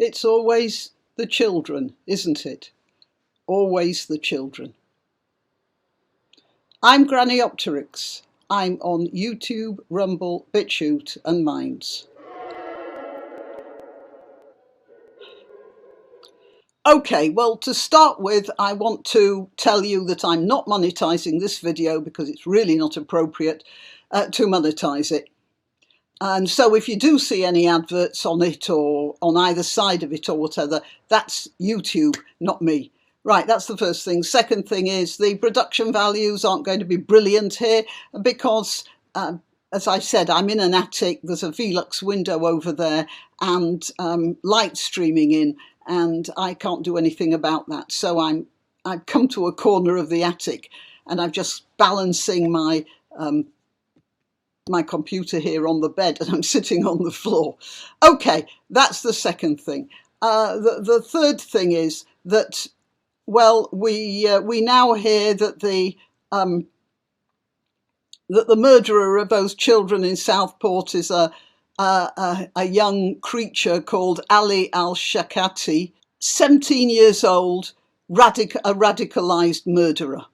It's always the children, isn't it? Always the children. I'm Granniopteryx. I'm on YouTube, Rumble, BitChute and Minds. Okay, well, to start with, I want to tell you that I'm not monetizing this video because it's really not appropriate to monetize it. And so if you do see any adverts on it or on either side of it or whatever, that's YouTube, not me. Right, that's the first thing. Second thing is the production values aren't going to be brilliant here because, as I said, I'm in an attic. There's a Velux window over there and light streaming in, and I can't do anything about that. So I've come to a corner of the attic and I'm just balancing my computer here on the bed and I'm sitting on the floor. Okay, that's the second thing. The third thing is that, well, we now hear that the murderer of those children in Southport is a young creature called Ali al-Shakati, 17 years old, a radicalized murderer.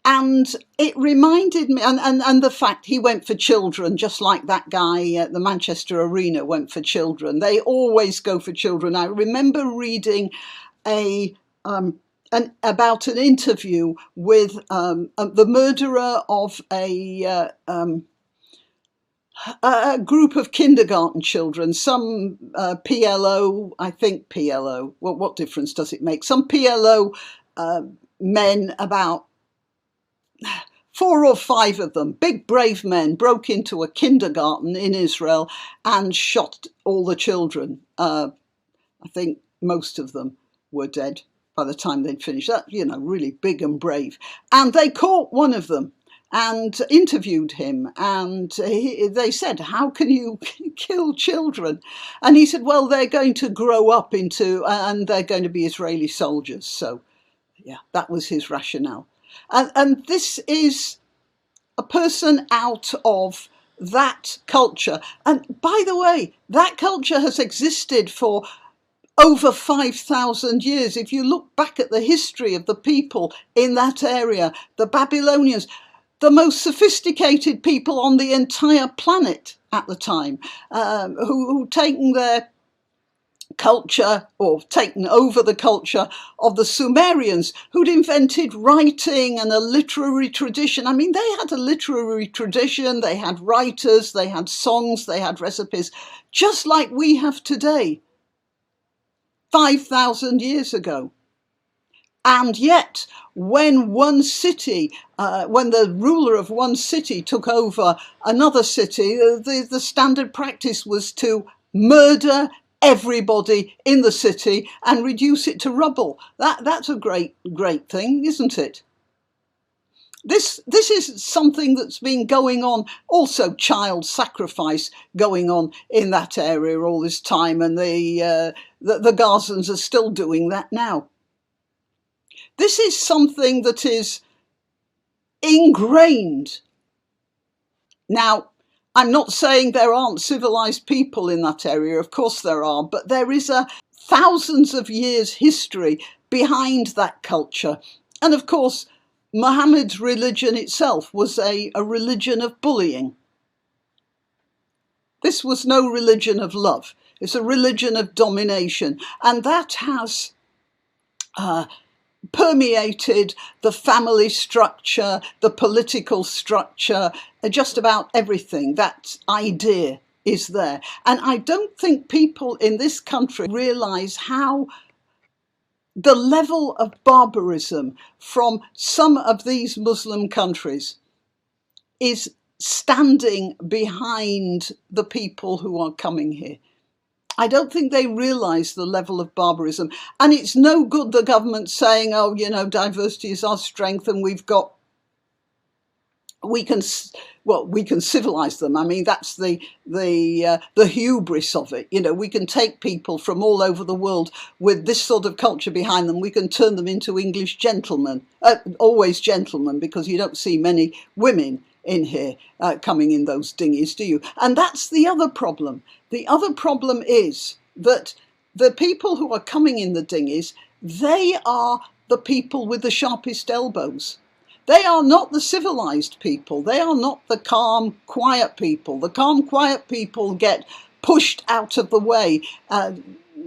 And it reminded me, and the fact he went for children, just like that guy at the Manchester Arena went for children. They always go for children. I remember reading about an interview with the murderer of a group of kindergarten children, some PLO, I think PLO, well, what difference does it make? Some PLO men, about 4 or 5 of them, big brave men, broke into a kindergarten in Israel and shot all the children. I think most of them were dead by the time they'd finished. That, you know, really big and brave. And they caught one of them and interviewed him, and they said, how can you kill children? And he said, well, they're going to grow up into, and they're going to be Israeli soldiers. So yeah, that was his rationale. And this is a person out of that culture. And by the way, that culture has existed for over 5,000 years. If you look back at the history of the people in that area, the Babylonians, the most sophisticated people on the entire planet at the time, who'd taken their culture or taken over the culture of the Sumerians, who'd invented writing and a literary tradition. I mean, they had a literary tradition, they had writers, they had songs, they had recipes, just like we have today, 5,000 years ago. And yet, when one city, when the ruler of one city took over another city, the standard practice was to murder everybody in the city and reduce it to rubble. That's a great thing, isn't it? This is something that's been going on, also child sacrifice going on in that area all this time, and the Gazans are still doing that now. This is something that is ingrained. Now, I'm not saying there aren't civilized people in that area, of course there are, but there is a thousands of years history behind that culture. And of course, Muhammad's religion itself was a religion of bullying. This was no religion of love. It's a religion of domination. And that has permeated the family structure, the political structure, just about everything. That idea is there. And I don't think people in this country realise how the level of barbarism from some of these Muslim countries is standing behind the people who are coming here. I don't think they realise the level of barbarism. And it's no good the government saying, oh, you know, diversity is our strength and we can civilise them. I mean, that's the hubris of it. You know, we can take people from all over the world with this sort of culture behind them. We can turn them into English gentlemen, always gentlemen, because you don't see many women in here coming in those dinghies, do you? And that's the other problem. The other problem is that the people who are coming in the dinghies, they are the people with the sharpest elbows. They are not the civilized people. They are not the calm, quiet people. The calm, quiet people get pushed out of the way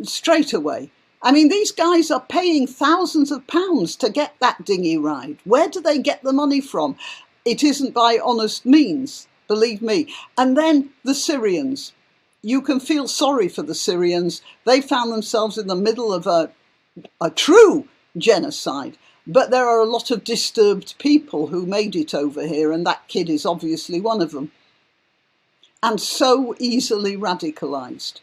straight away. I mean, these guys are paying thousands of pounds to get that dinghy ride. Where do they get the money from? It isn't by honest means, believe me. And then the Syrians. You can feel sorry for the Syrians. They found themselves in the middle of a true genocide. But there are a lot of disturbed people who made it over here, and that kid is obviously one of them. And so easily radicalised.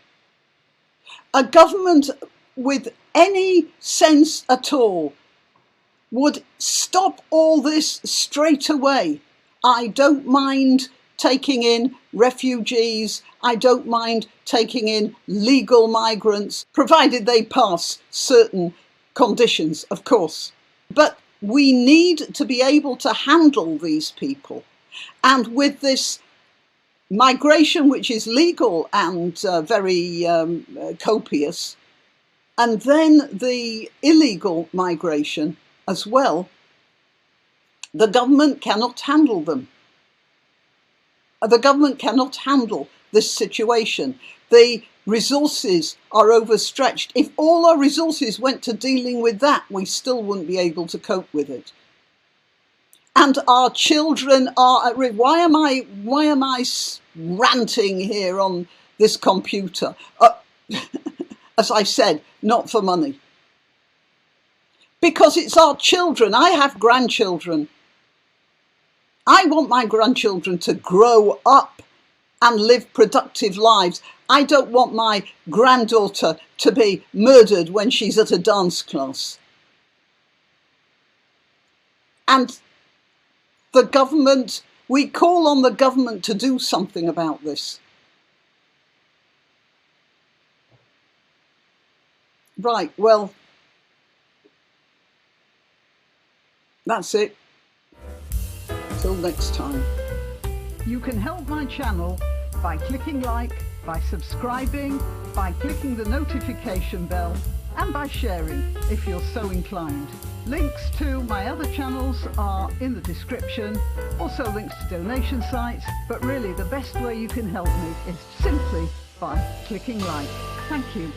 A government with any sense at all would stop all this straight away. I don't mind taking in refugees. I don't mind taking in legal migrants, provided they pass certain conditions, of course. But we need to be able to handle these people. And with this migration, which is legal and very copious, and then the illegal migration as well, the government cannot handle them. The government cannot handle this situation. The resources are overstretched. If all our resources went to dealing with that, we still wouldn't be able to cope with it. And our children are at risk. Why am I ranting here on this computer? As I said, not for money. Because it's our children. I have grandchildren. I want my grandchildren to grow up and live productive lives. I don't want my granddaughter to be murdered when she's at a dance class. And the government, we call on the government to do something about this. Right, well, that's it. Till next time. You can help my channel by clicking like, by subscribing, by clicking the notification bell, and by sharing if you're so inclined. Links to my other channels are in the description, also links to donation sites, but really the best way you can help me is simply by clicking like. Thank you.